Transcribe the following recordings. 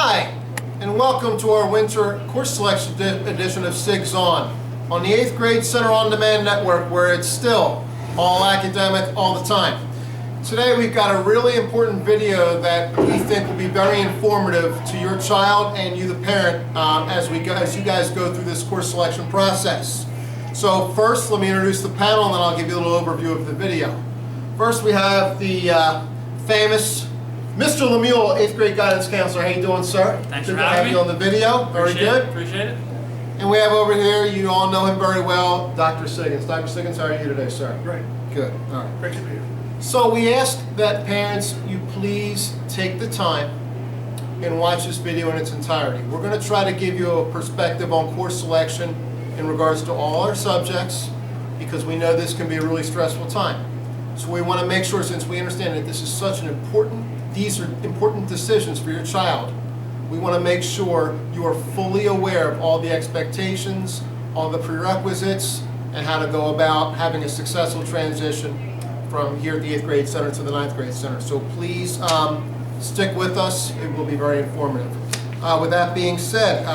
Hi, and welcome to our winter course selection edition of SIGG'S on the 8th grade Center On Demand Network, where it's still all academic all the time. Today we've got a really important video that we think will be very informative to your child and you, the parent, as you guys go through this course selection process. So first, let me introduce the panel, and then I'll give you a little overview of the video. First, we have the famous Mr. Lemuel, 8th grade guidance counselor. How you doing, sir? Thanks good for to having have me. you on the video. Very good. Appreciate it. And we have over here, you all know him very well, Dr. SIGG'S. Dr. SIGG'S, how are you today, sir? Great. Good. All right. Great to be here. So we ask that parents, you please take the time and watch this video in its entirety. We're going to try to give you a perspective on course selection in regards to all our subjects, because we know this can be a really stressful time. So we want to make sure, since we understand that these are important decisions for your child, we want to make sure you are fully aware of all the expectations, all the prerequisites, and how to go about having a successful transition from here at the 8th grade center to the 9th grade center. So please stick with us. It will be very informative. With that being said,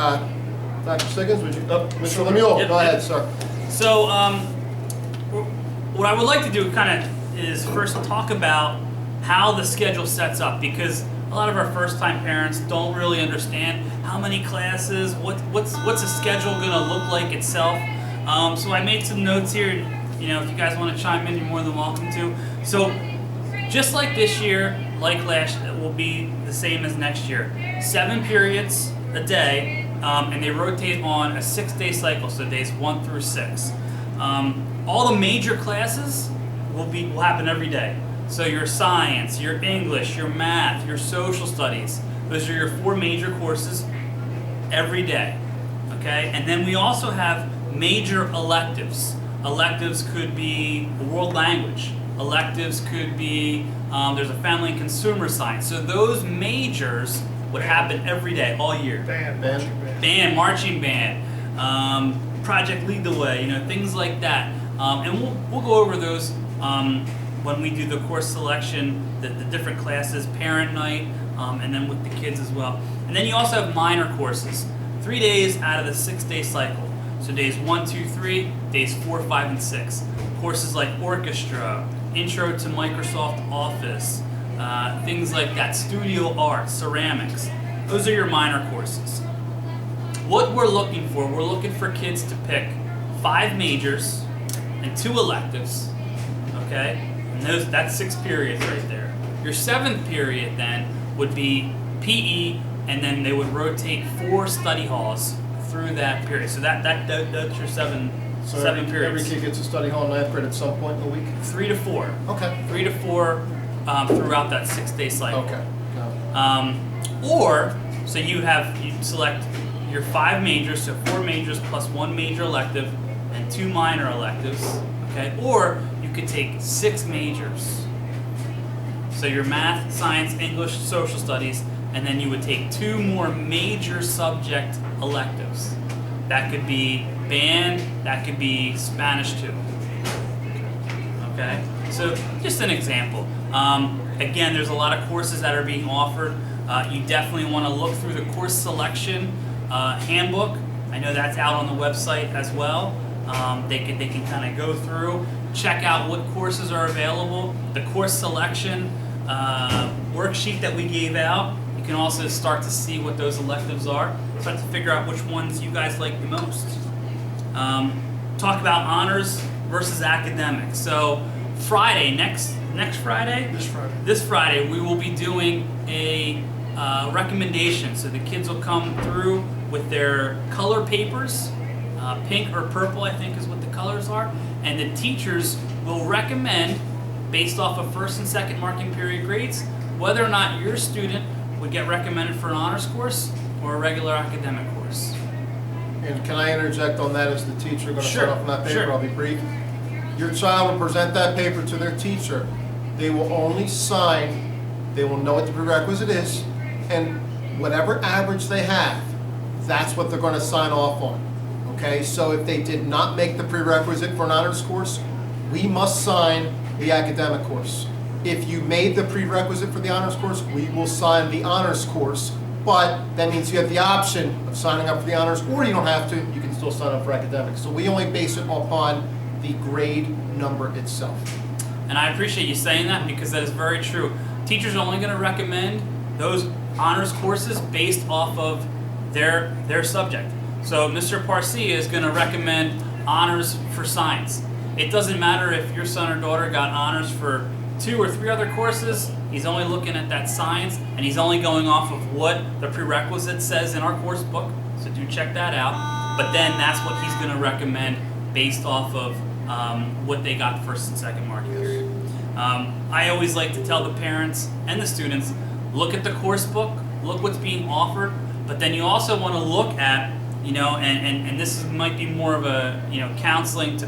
Dr. SIGG'S, would you, Mr. Lemuel, Yep, go yep. ahead, sir. So, what I would like to do is first talk about how the schedule sets up, because a lot of our first-time parents don't really understand how many classes, what's the schedule going to look like itself. So I made some notes here. You know, if you guys want to chime in, you're more than welcome to. So, just like this year, like last, it will be the same as next year. 7 periods a day, and they rotate on a 6-day cycle, so days 1 through 6. All the major classes will happen every day. So your science, your English, your math, your social studies, those are your 4 major courses every day. Okay, and then we also have major electives. Electives could be world language. Electives could be, there's a family and consumer science. So those majors would happen every day, all year. Marching band, Project Lead the Way, you know, things like that. And we'll go over those when we do the course selection, the different classes, parent night, and then with the kids as well. And then you also have minor courses, 3 days out of the 6-day cycle. So days 1, 2, 3, days 4, 5, and 6. Courses like orchestra, intro to Microsoft Office, things like that, studio art, ceramics. Those are your minor courses. What we're looking for kids to pick 5 majors and 2 electives, okay? And that's 6 periods right there. Your 7th period then would be PE, and then they would rotate 4 study halls through that period. So that's your 7 periods. Every kid gets a study hall in 9th grade at some point in the week? 3 to 4. Okay. 3 to 4 throughout that 6-day cycle. Okay. Got it. So you select your 5 majors, so 4 majors plus 1 major elective and 2 minor electives, okay? Or you could take 6 majors. So your math, science, English, social studies, and then you would take 2 more major subject electives. That could be band, that could be Spanish too. Okay? So just an example. Again, there's a lot of courses that are being offered. You definitely want to look through the course selection handbook. I know that's out on the website as well. They can kind of go through, check out what courses are available. The course selection worksheet that we gave out, you can also start to see what those electives are. Start to figure out which ones you guys like the most. Talk about honors versus academics. So Friday, next Friday? This Friday, we will be doing a recommendation. So the kids will come through with their color papers, pink or purple I think is what the colors are, and the teachers will recommend, based off of 1st and 2nd marking period grades, whether or not your student would get recommended for an honors course or a regular academic course. And can I interject on that as the teacher? Going to Sure, start off on that paper. sure. I'll be brief. Your child will present that paper to their teacher. They will only sign, they will know what the prerequisite is, and whatever average they have, that's what they're going to sign off on. Okay, so if they did not make the prerequisite for an honors course, we must sign the academic course. If you made the prerequisite for the honors course, we will sign the honors course but that means you have the option of signing up for the honors, or you don't have to, you can still sign up for academics. So we only base it upon the grade number itself. And I appreciate you saying that, because that is very true. Teachers are only going to recommend those honors courses based off of their subject. So Mr. Parsi is going to recommend honors for science. It doesn't matter if your son or daughter got honors for 2 or 3 other courses. He's only looking at that science, and he's only going off of what the prerequisite says in our course book. So do check that out. But then that's what he's going to recommend based off of what they got first and second mark period. I always like to tell the parents and the students, look at the course book, look what's being offered, but then you also want to look at, and this might be more of a, counselor to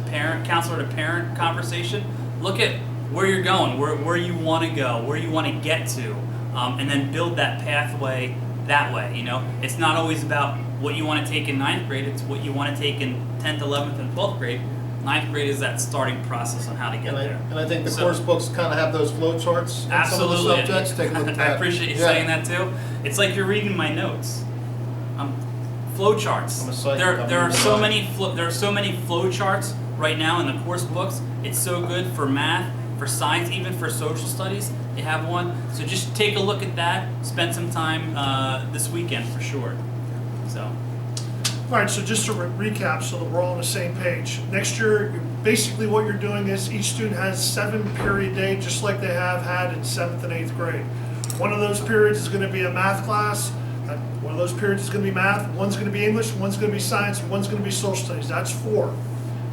parent conversation. Look at where you're going, where you want to go, where you want to get to, and then build that pathway that way. It's not always about what you want to take in 9th grade, it's what you want to take in 10th, 11th, and 12th grade. 9th grade is that starting process on how to get there. And I think the course books kind of have those flow charts in some of the subjects. Take a look at that. I appreciate you saying that too. It's like you're reading my notes. Flow charts. There are so many flow charts right now in the course books. It's so good for math, for science, even for social studies. They have one. So just take a look at that. Spend some time this weekend for sure. So. All right, so just to recap so that we're all on the same page. Next year, basically what you're doing is each student has 7-period day, just like they have had in 7th and 8th grade. One of those periods is going to be a math class. One of those periods is going to be math. One's going to be English. One's going to be science. One's going to be social studies. That's 4.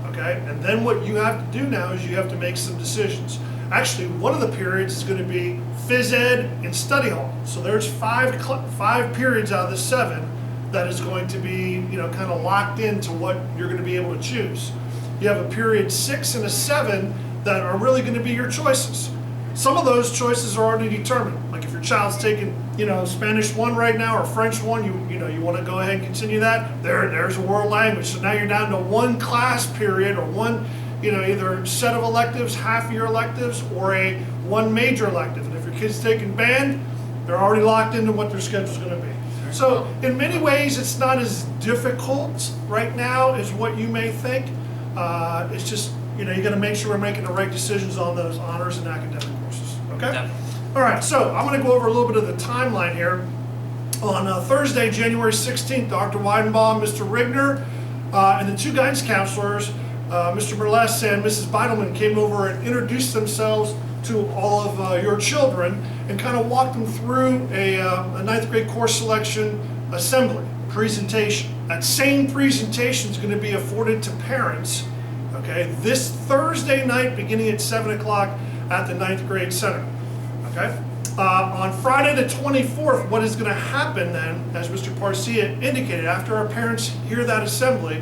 Okay? And then what you have to do now is you have to make some decisions. Actually, one of the periods is going to be phys ed and study hall. So there's 5 periods out of the 7 that is going to be, kind of locked into what you're going to be able to choose. You have a period 6 and a 7 that are really going to be your choices. Some of those choices are already determined. Like if your child's taking, Spanish 1 right now or French 1, you want to go ahead and continue that. There's a world language. So now you're down to 1 class period or one, either set of electives, half-year electives, or one major elective. And if your kid's taking band, they're already locked into what their schedule's going to be. So in many ways, it's not as difficult right now as what you may think. It's just, you got to make sure we're making the right decisions on those honors and academic courses. Okay? Yeah. All right, so I'm going to go over a little bit of the timeline here. On Thursday, January 16th, Dr. Weidenbaum, Mr. Rigner, and the 2 guidance counselors, Mr. Burless and Mrs. Beidelman, came over and introduced themselves to all of your children and kind of walked them through a 9th grade course selection assembly presentation. That same presentation is going to be afforded to parents, okay, this Thursday night beginning at 7 o'clock at the 9th grade center. Okay? On Friday the 24th, what is going to happen then, as Mr. Parsia indicated, after our parents hear that assembly,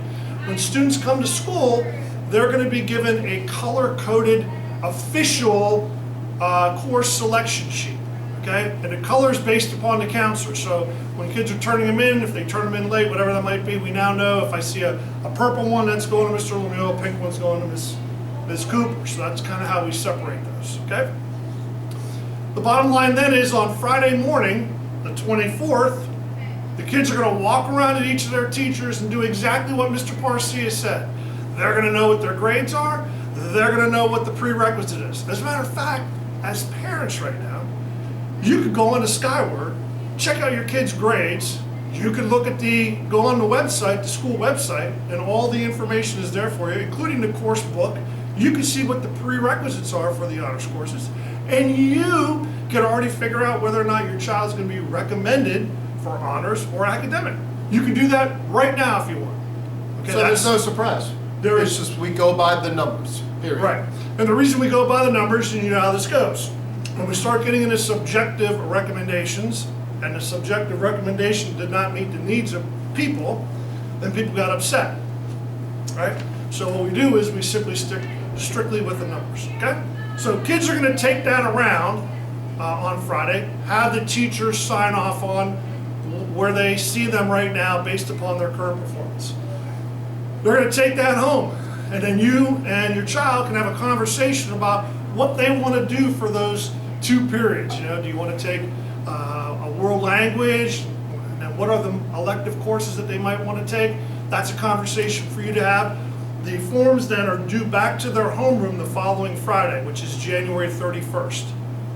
when students come to school, they're going to be given a color-coded official course selection sheet, okay? And the color is based upon the counselor. So when kids are turning them in, if they turn them in late, whatever that might be, we now know if I see a purple one, that's going to Mr. Lemieux, a pink one's going to Ms. Cooper. So that's kind of how we separate those, okay? The bottom line then is on Friday morning, the 24th, the kids are going to walk around at each of their teachers and do exactly what Mr. Parsia said. They're going to know what their grades are. They're going to know what the prerequisite is. As a matter of fact, as parents right now, you could go onto Skyward, check out your kids' grades. You could go on the website, the school website, and all the information is there for you, including the course book. You can see what the prerequisites are for the honors courses, and you can already figure out whether or not your child's going to be recommended for honors or academic. You can do that right now if you want. Okay, so there's no surprise. It's just we go by the numbers, period. Right. And the reason we go by the numbers, and you know how this goes. When we start getting into subjective recommendations, and the subjective recommendation did not meet the needs of people, then people got upset. Right? So what we do is we simply stick strictly with the numbers. Okay? So kids are going to take that around on Friday, have the teachers sign off on where they see them right now based upon their current performance. They're going to take that home, and then you and your child can have a conversation about what they want to do for those 2 periods. Do you want to take a world language, and what are the elective courses that they might want to take. That's a conversation for you to have. The forms then are due back to their homeroom the following Friday, which is January 31st.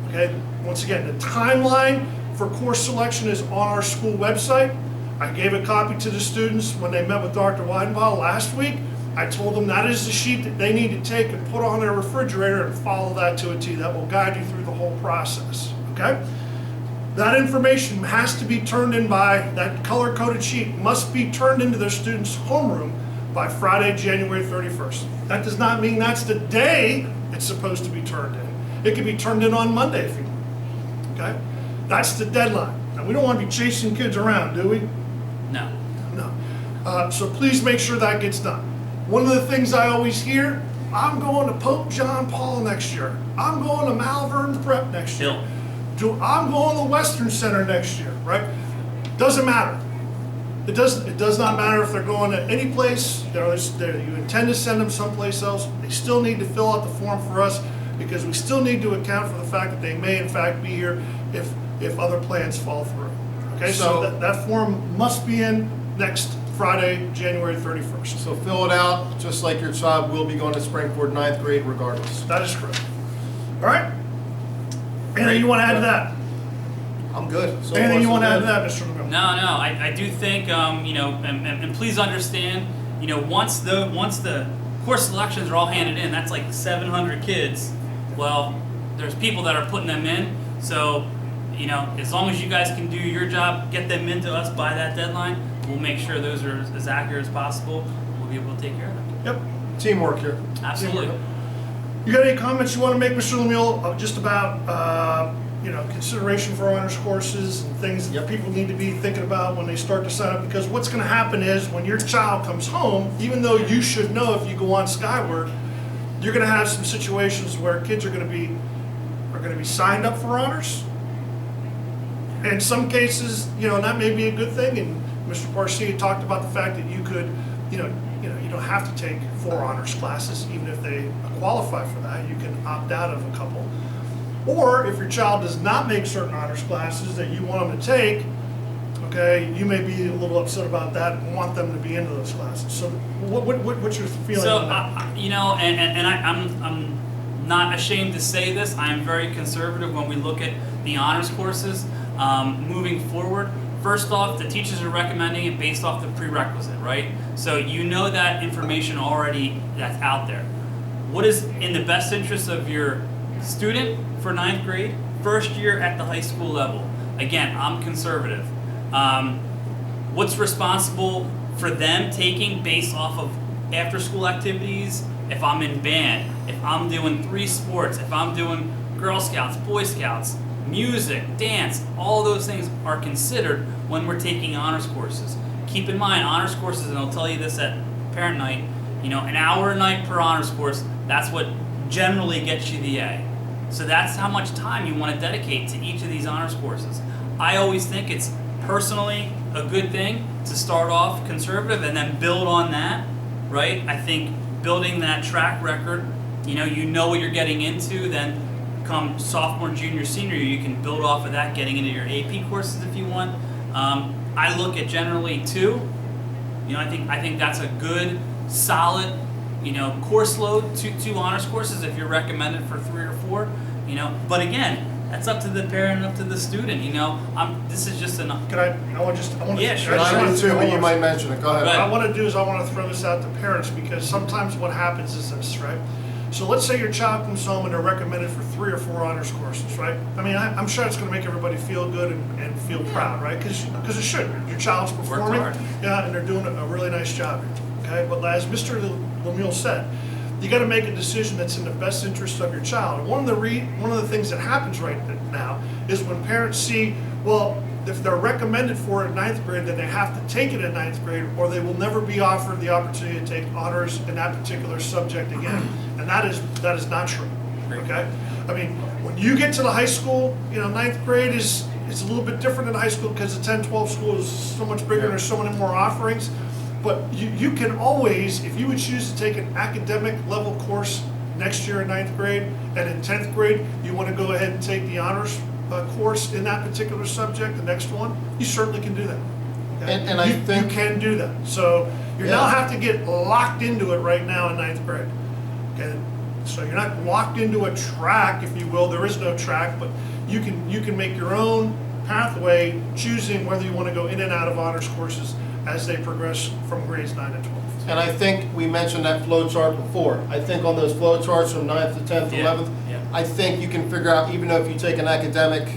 Okay, once again, the timeline for course selection is on our school website. I gave a copy to the students when they met with Dr. Weidenbaugh last week. I told them that is the sheet that they need to take and put on their refrigerator and follow that to a T. That will guide you through the whole process, okay? That information has to be turned in by, that color-coded sheet must be turned into their students' homeroom by Friday, January 31st. That does not mean that's the day it's supposed to be turned in. It can be turned in on Monday if you want, okay? That's the deadline. Now, we don't want to be chasing kids around, do we? No. No. So please make sure that gets done. One of the things I always hear, I'm going to Pope John Paul next year. I'm going to Malvern Prep next year. I'm going to Western Center next year, right? Doesn't matter. It does not matter if they're going to any place, you intend to send them someplace else. They still need to fill out the form for us because we still need to account for the fact that they may in fact be here if other plans fall through. Okay, so that form must be in next Friday, January 31st. So fill it out, just like your child will be going to Springford 9th grade regardless. That is correct. All right? Anything you want to add to that? I'm good. So Anything far, you so want to add good. to that, Mr. Lemire? No, I do think, and please understand, once the course selections are all handed in, that's like 700 kids. Well, there's people that are putting them in, so, as long as you guys can do your job, get them into us by that deadline, we'll make sure those are as accurate as possible. We'll be able to take care of them. Yep. Teamwork here. Absolutely. You got any comments you want to make, Mr. Lemire, just about consideration for honors courses and things that people need to be thinking about when they start to sign up? Because what's going to happen is when your child comes home, even though you should know if you go on Skyward, you're going to have some situations where kids are going to be signed up for honors. In some cases, that may be a good thing. And Mr. Parcia talked about the fact that you could, you don't have to take 4 honors classes, even if they qualify for that. You can opt out of a couple. Or if your child does not make certain honors classes that you want them to take, okay, you may be a little upset about that and want them to be into those classes. So what's your feeling on that? I'm not ashamed to say this. I am very conservative when we look at the honors courses moving forward. First off, the teachers are recommending it based off the prerequisite, right? So that information already that's out there. What is in the best interest of your student for 9th grade, first year at the high school level? Again, I'm conservative. What's responsible for them taking based off of after school activities? If I'm in band, if I'm doing 3 sports, if I'm doing Girl Scouts, Boy Scouts, music, dance, all those things are considered when we're taking honors courses. Keep in mind, honors courses, and I'll tell you this at parent night, an hour a night per honors course, that's what generally gets you the A. So that's how much time you want to dedicate to each of these honors courses. I always think it's personally a good thing to start off conservative and then build on that, right? I think building that track record, you know what you're getting into, then come sophomore, junior, senior year, you can build off of that, getting into your AP courses if you want. I look at generally 2. I think that's a good, solid, course load, two honors courses if you're recommended for 3 or 4. But again, that's up to the parent, up to the student. This is just an. Can I want to. Yeah, sure. I do too, but you might mention it. Go ahead. Go ahead. What I want to do is I want to throw this out to parents, because sometimes what happens is this, right? So let's say your child comes home and they're recommended for 3 or 4 honors courses, right? I mean, I'm sure it's going to make everybody feel good and feel proud, right? Because it should. Your child's performing, hard. yeah, and they're doing a really nice job, okay? But as Mr. Lemire said, you got to make a decision that's in the best interest of your child. And one of the things that happens right now is when parents see, well, if they're recommended for it in 9th grade, then they have to take it in 9th grade, or they will never be offered the opportunity to take honors in that particular subject again. And that is not true. Okay? I mean, when you get to the high school, 9th grade is a little bit different than high school, because the 10-12 school is so much bigger and there's so many more offerings. But you can always, if you would choose to take an academic level course next year in 9th grade, and in 10th grade you want to go ahead and take the honors course in that particular subject, the next one, you certainly can do that. Okay? And I think you can do that. So you now have to get locked into it right now in 9th grade. Okay? So you're not locked into a track, if you will. There is no track, but you can make your own pathway, choosing whether you want to go in and out of honors courses as they progress from grades 9 and 12. And I think we mentioned that flow chart before. I think on those flow charts from 9th to 10th, 11th, I think you can figure out, even though if you take an academic,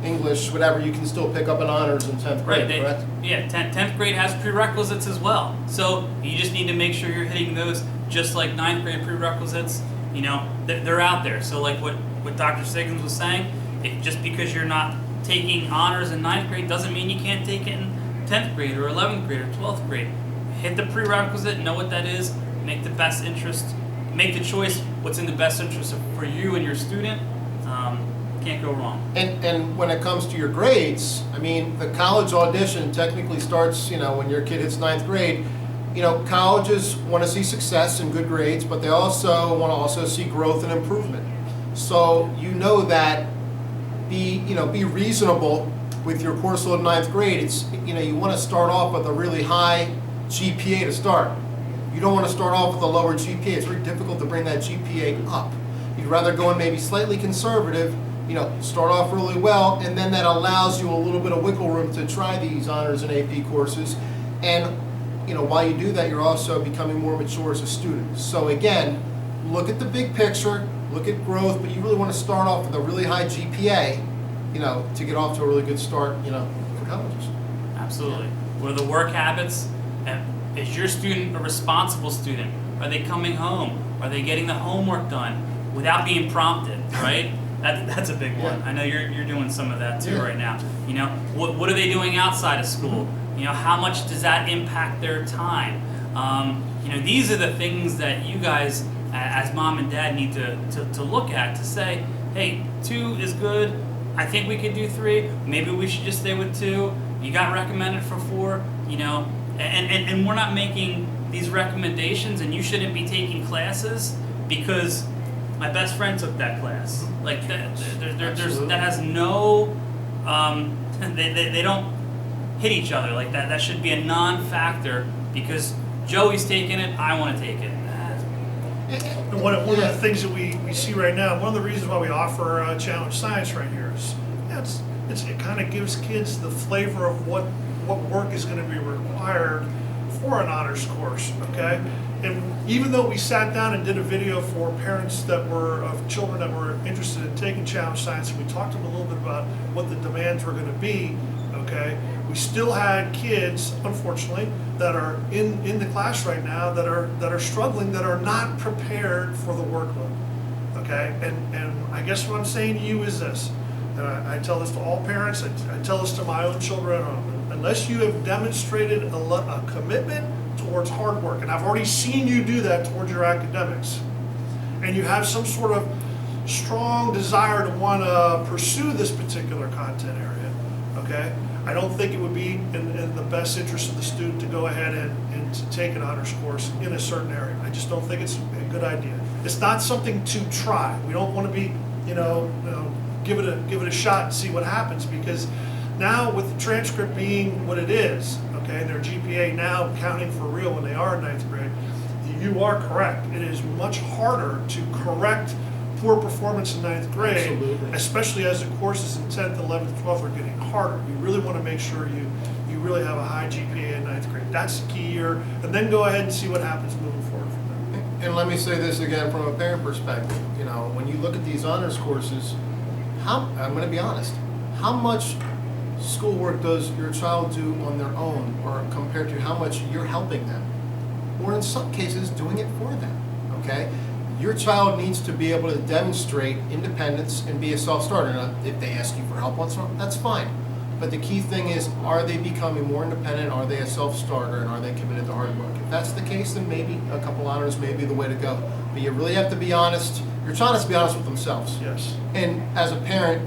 English, whatever, you can still pick up an honors in 10th grade, correct? Yeah, 10th grade has prerequisites as well. So you just need to make sure you're hitting those just like 9th grade prerequisites. You know, they're out there. So like what Dr. SIGG'S was saying, just because you're not taking honors in 9th grade doesn't mean you can't take it in 10th grade or 11th grade or 12th grade. Hit the prerequisite, know what that is, make the choice what's in the best interest for you and your student. Can't go wrong. And when it comes to your grades, I mean, the college audition technically starts, when your kid hits 9th grade. Colleges want to see success and good grades, but they also want to see growth and improvement. So that be reasonable with your course load in 9th grade. It's, you want to start off with a really high GPA to start. You don't want to start off with a lower GPA. It's very difficult to bring that GPA up. You'd rather go in maybe slightly conservative, start off really well, and then that allows you a little bit of wiggle room to try these honors and AP courses. And, while you do that, you're also becoming more mature as a student. So again, look at the big picture, look at growth, but you really want to start off with a really high GPA, to get off to a really good start, for colleges. Absolutely. What are the work habits? Is your student a responsible student? Are they coming home? Are they getting the homework done without being prompted, right? That's a big one. I know you're doing some of that too right now. What are they doing outside of school? How much does that impact their time? These are the things that you guys as mom and dad need to look at to say, hey, 2 is good. I think we could do 3. Maybe we should just stay with 2. You got recommended for 4, and we're not making these recommendations, and you shouldn't be taking classes because my best friend took that class. Like that has no, they don't hit each other like that. That should be a non-factor because Joey's taking it, I want to take it. And one of the things that we see right now, one of the reasons why we offer Challenge Science right here is it kind of gives kids the flavor of what work is going to be required for an honors course, okay? And even though we sat down and did a video for parents of children that were interested in taking Challenge Science, and we talked to them a little bit about what the demands were going to be, okay? We still had kids, unfortunately, that are in the class right now that are struggling, that are not prepared for the workload, okay? And I guess what I'm saying to you is this, and I tell this to all parents, I tell this to my own children, unless you have demonstrated a commitment towards hard work, and I've already seen you do that towards your academics, and you have some sort of strong desire to want to pursue this particular content area, okay? I don't think it would be in the best interest of the student to go ahead and to take an honors course in a certain area. I just don't think it's a good idea. It's not something to try. We don't want to be, give it a shot and see what happens, because now with the transcript being what it is, okay, and their GPA now counting for real when they are in 9th grade, you are correct. It is much harder to correct poor performance in 9th grade, especially as the courses in 10th, 11th, 12th are getting harder. We really want to make sure you really have a high GPA in 9th grade. That's the key year, and then go ahead and see what happens moving forward from there. And let me say this again from a parent perspective. When you look at these honors courses, I'm going to be honest, how much schoolwork does your child do on their own, or compared to how much you're helping them, or in some cases doing it for them, okay? Your child needs to be able to demonstrate independence and be a self-starter. Now, if they ask you for help on something, that's fine. But the key thing is, are they becoming more independent? Are they a self-starter? And are they committed to hard work? If that's the case, then maybe a couple honors may be the way to go. But you really have to be honest. Your child has to be honest with themselves. Yes. And as a parent,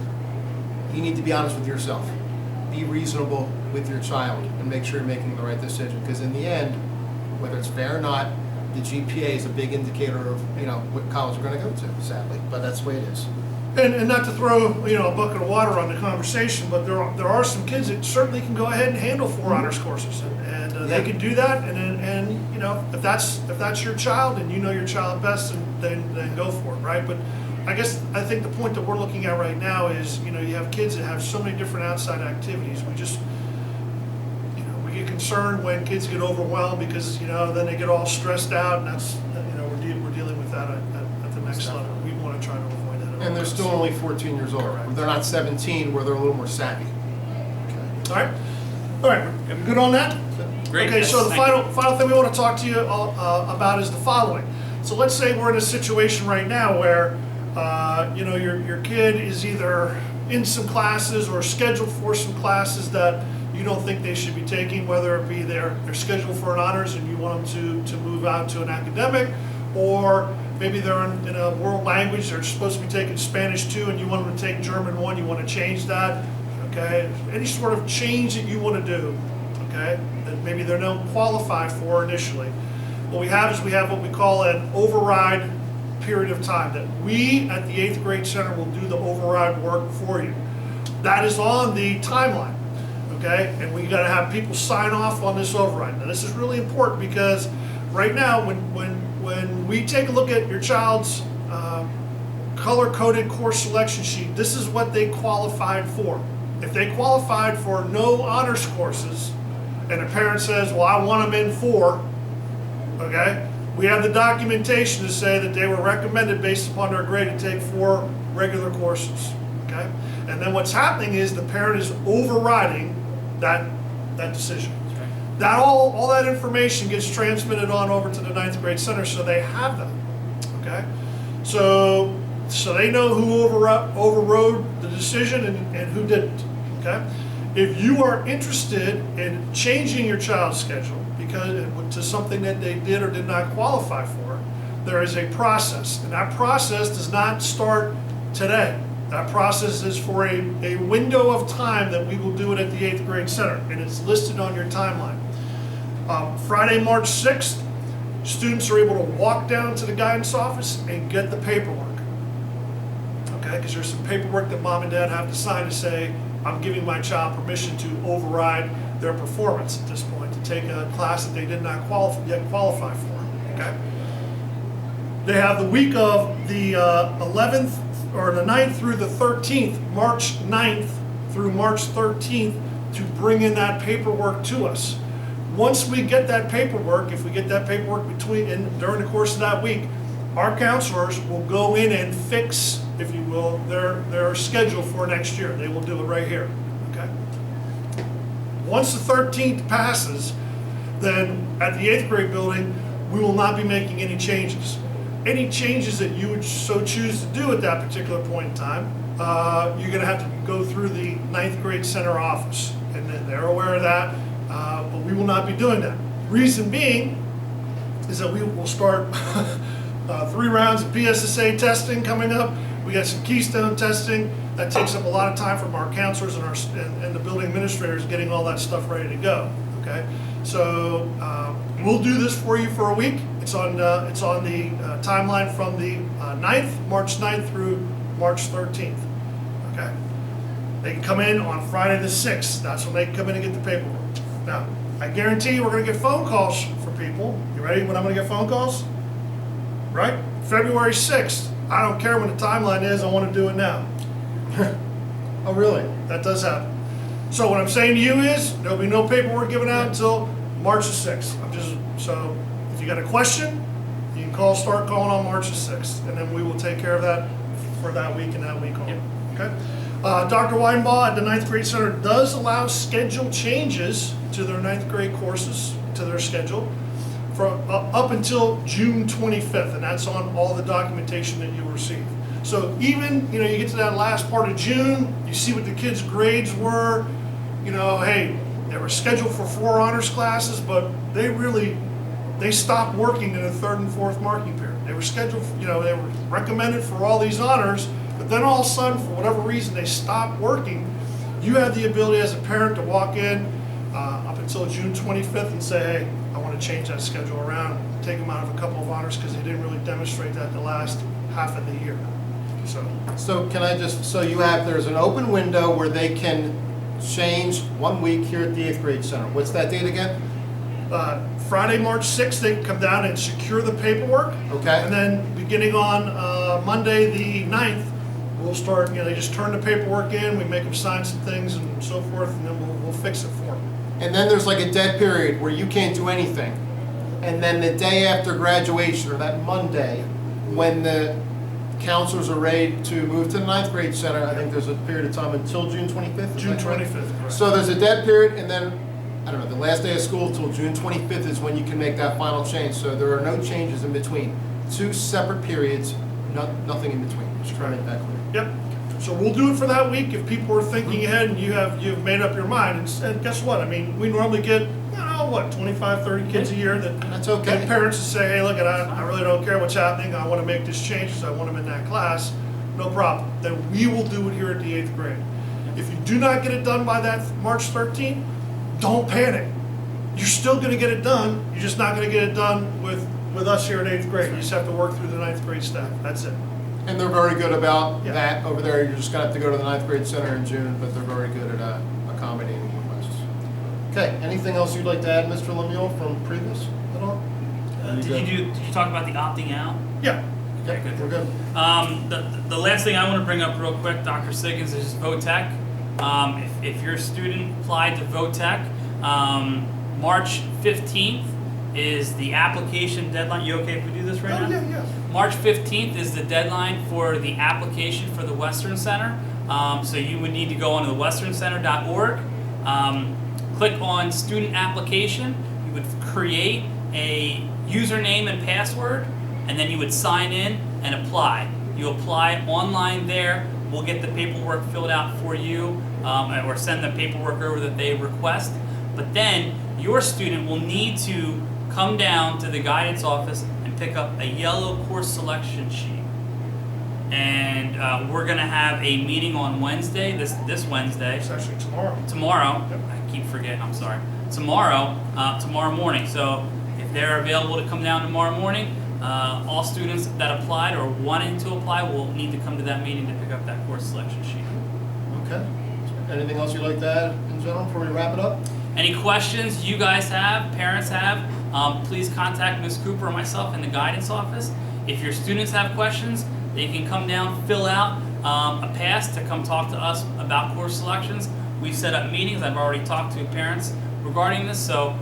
you need to be honest with yourself. Be reasonable with your child and make sure you're making the right decision. Because in the end, whether it's fair or not, the GPA is a big indicator of what college we're going to go to, sadly. But that's the way it is. And not to throw, you know, a bucket of water on the conversation, but there are some kids that certainly can go ahead and handle 4 honors courses, and they can do that. And you know, if that's your child and you know your child best, then go for it, right? But I think the point that we're looking at right now is, you know, you have kids that have so many different outside activities. We just, you know, we get concerned when kids get overwhelmed because, you know, then they get all stressed out, and that's, you know, we're dealing with that at the next level. We want to try to avoid that. And they're still only 14 years old. Correct. They're not 17 where they're a little more savvy. All right, we good on that? Great. Okay, Yes, so the thank you. final thing we want to talk to you about is the following. So let's say we're in a situation right now where, you know, your kid is either in some classes or scheduled for some classes that you don't think they should be taking, whether it be they're scheduled for an honors and you want them to move out to an academic, or maybe they're in a world language, they're supposed to be taking Spanish 2 and you want them to take German 1, you want to change that, okay? Any sort of change that you want to do, okay, that maybe they don't qualify for initially. What we have is we have what we call an override period of time that we at the 8th grade center will do the override work for you. That is on the timeline, okay? And we got to have people sign off on this override. Now this is really important because right now when we take a look at your child's color-coded course selection sheet, this is what they qualified for. If they qualified for no honors courses and a parent says, well, I want them in 4, okay? We have the documentation to say that they were recommended based upon their grade to take 4 regular courses, okay? And then what's happening is the parent is overriding that decision. That all that information gets transmitted on over to the 9th grade center, so they have that, okay? So they know who overrode the decision and who didn't, okay? If you are interested in changing your child's schedule because to something that they did or did not qualify for, there is a process, and that process does not start today. That process is for a window of time that we will do it at the 8th grade center, and it's listed on your timeline. Friday, March 6th, students are able to walk down to the guidance office and get the paperwork. Okay, because there's some paperwork that mom and dad have to sign to say, I'm giving my child permission to override their performance at this point, to take a class that they did not yet qualify for. Okay. They have the week of the 11th or the 9th through the 13th, March 9th through March 13th, to bring in that paperwork to us. Once we get that paperwork, if we get that paperwork during the course of that week, our counselors will go in and fix, if you will, their schedule for next year. They will do it right here, okay? Once the 13th passes, then at the 8th grade building, we will not be making any changes. Any changes that you would so choose to do at that particular point in time, you're gonna have to go through the 9th grade center office, and then they're aware of that. But we will not be doing that. Reason being is that we will start 3 rounds of PSSA testing coming up. We got some Keystone testing. That takes up a lot of time from our counselors and the building administrators getting all that stuff ready to go. Okay, so we'll do this for you for a week. It's on the timeline from the 9th, March 9th through March 13th. Okay, they can come in on Friday the 6th. That's when they can come in and get the paperwork. Now, I guarantee you we're going to get phone calls from people. You ready when I'm going to get phone calls? Right? February 6th. I don't care when the timeline is, I want to do it now. Oh, really? That does happen. So what I'm saying to you is, there'll be no paperwork given out until March the 6th. So if you got a question, you can start calling on March the 6th, and then we will take care of that for that week and that week on. Yep. Okay? Dr. Weidenbaugh at the 9th grade center does allow schedule changes to their 9th grade courses, to their schedule, from up until June 25th, and that's on all the documentation that you receive. So even, you get to that last part of June, you see what the kids' grades were, hey, they were scheduled for 4 honors classes, but they stopped working in the 3rd and 4th marking period. They were scheduled, they were recommended for all these honors, but then all of a sudden, for whatever reason, they stopped working. You have the ability as a parent to walk in up until June 25th and say, hey, I want to change that schedule around, take them out of a couple of honors because they didn't really demonstrate that the last half of the year. So can I just, so you have, there's an open window where they can change 1 week here at the 8th grade center. What's that date again? Friday, March 6th, they can come down and secure the paperwork. Okay. And then beginning on Monday, the 9th, we'll start, they just turn the paperwork in, we make them sign some things and so forth, and then we'll fix it for them. And then there's like a dead period where you can't do anything. And then the day after graduation, or that Monday, when the counselors are ready to move to the 9th grade center, I think there's a period of time until June 25th? June 25th, correct. So there's a dead period, and then, I don't know, the last day of school till June 25th is when you can make that final change. So there are no changes in between. 2 separate periods, nothing in between. Just trying to make that clear. Yep. So we'll do it for that week. If people are thinking ahead and you've made up your mind, and guess what? I mean, we normally get, 25, 30 kids a year That's okay. get parents to say, hey, look, I really don't care what's happening. I want to make this change because I want them in that class. No problem. Then we will do it here at the 8th grade. If you do not get it done by that March 13th, don't panic. You're still going to get it done. You're just not going to get it done with us here at 8th grade. You just have to work through the 9th grade staff. That's it. And they're very good about Yeah. that over there. You're just gonna have to go to the 9th grade center in June, but they're very good at accommodating requests. Okay, anything else you'd like to add, Mr. Lemuel, from previous at all? Did you talk about the opting out? Yeah. Okay, good. We're good. The last thing I want to bring up real quick, Dr. SIGG'S, is VOTEC. If your student applied to VOTEC, March 15th is the application deadline. You okay if we do this right now? Yeah. March 15th is the deadline for the application for the Western Center. So you would need to go onto the westerncenter.org, click on student application. You would create a username and password, and then you would sign in and apply. You apply online there. We'll get the paperwork filled out for you, or send the paperwork over that they request. But then your student will need to come down to the guidance office and pick up a yellow course selection sheet. And we're gonna have a meeting on Wednesday, this Wednesday. It's actually tomorrow. Tomorrow, Yep. I keep forgetting, I'm sorry. Tomorrow morning. So if they're available to come down tomorrow morning, all students that applied or wanting to apply will need to come to that meeting to pick up that course selection sheet. Okay. Anything else you'd like to add in general before we wrap it up? Any questions you guys have, parents have, please contact Ms. Cooper or myself in the guidance office. If your students have questions, they can come down, fill out a pass to come talk to us about course selections. We've set up meetings. I've already talked to parents regarding this, so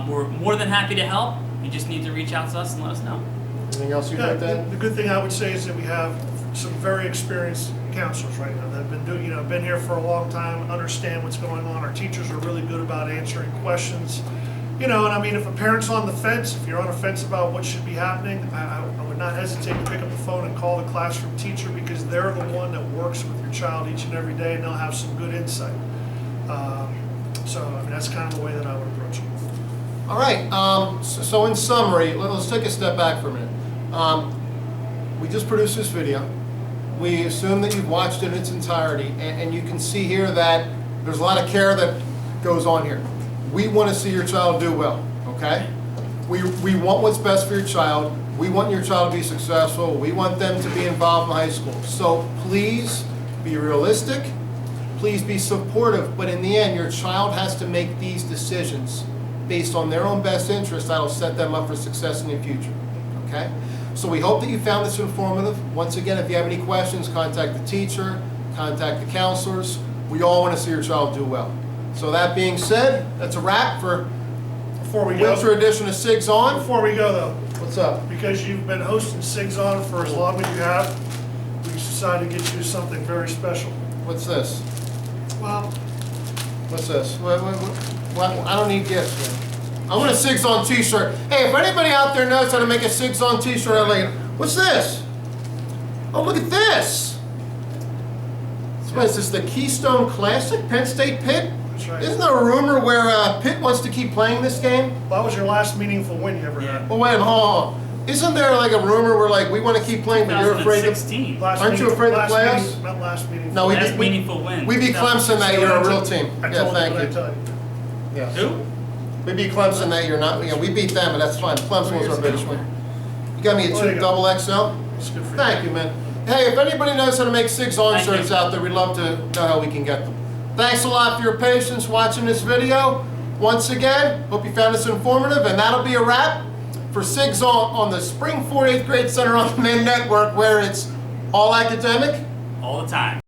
we're more than happy to help. You just need to reach out to us and let us know. Anything else you'd like to add? The good thing I would say is that we have some very experienced counselors right now that have been doing, been here for a long time, understand what's going on. Our teachers are really good about answering questions. And I mean, if a parent's on the fence, if you're on a fence about what should be happening, I would not hesitate to pick up the phone and call the classroom teacher, because they're the one that works with your child each and every day, and they'll have some good insight. So, I mean, that's kind of the way that I would approach it. All right, so in summary, let's take a step back for a minute. We just produced this video. We assume that you've watched it in its entirety, and you can see here that there's a lot of care that goes on here. We want to see your child do well, okay? We want what's best for your child. We want your child to be successful. We want them to be involved in high school. So please be realistic. Please be supportive. But in the end, your child has to make these decisions based on their own best interest. That'll set them up for success in the future, okay? So we hope that you found this informative. Once again, if you have any questions, contact the teacher, contact the counselors. We all want to see your child do well. So that being said, that's a wrap for Before we go, winter edition of SIGG'S On. before we go though, What's up? because you've been hosting SIGG'S On for as long as you have, we decided to get you something very special. What's this? Well, What's this? What? I don't need gifts, man. I want a SIGG'S On t-shirt. Hey, if anybody out there knows how to make a SIGG'S On t-shirt, I'd like it. What's this? Oh, look at this. What is this, the Keystone Classic, Penn State Pitt? that's right. Isn't there a rumor where Pitt wants to keep playing this game? That was your last meaningful win you ever had. Well, wait, hold on. Isn't there like a rumor where like we want to keep playing, but you're afraid to? 2016. Aren't you afraid to play us? Not last meeting. No, we Last beat, meaningful win. we beat Clemson that year, a real team. I Yeah, told thank you what I you. tell you. Yes. Who? We beat Clemson that year, not, we beat them, but that's fine. Clemson was our biggest win. You got me a Well, there you go. double XL? It's good for you. Thank you, man. hey, if anybody knows how to make SIGG'S on Thank you. shirts out there, we'd love to know how we can get them. Thanks a lot for your patience watching this video. Once again, hope you found this informative, and that'll be a wrap for SIGG'S on the Spring 4th 8th Grade Center on Demand Network, where it's all academic. All the time.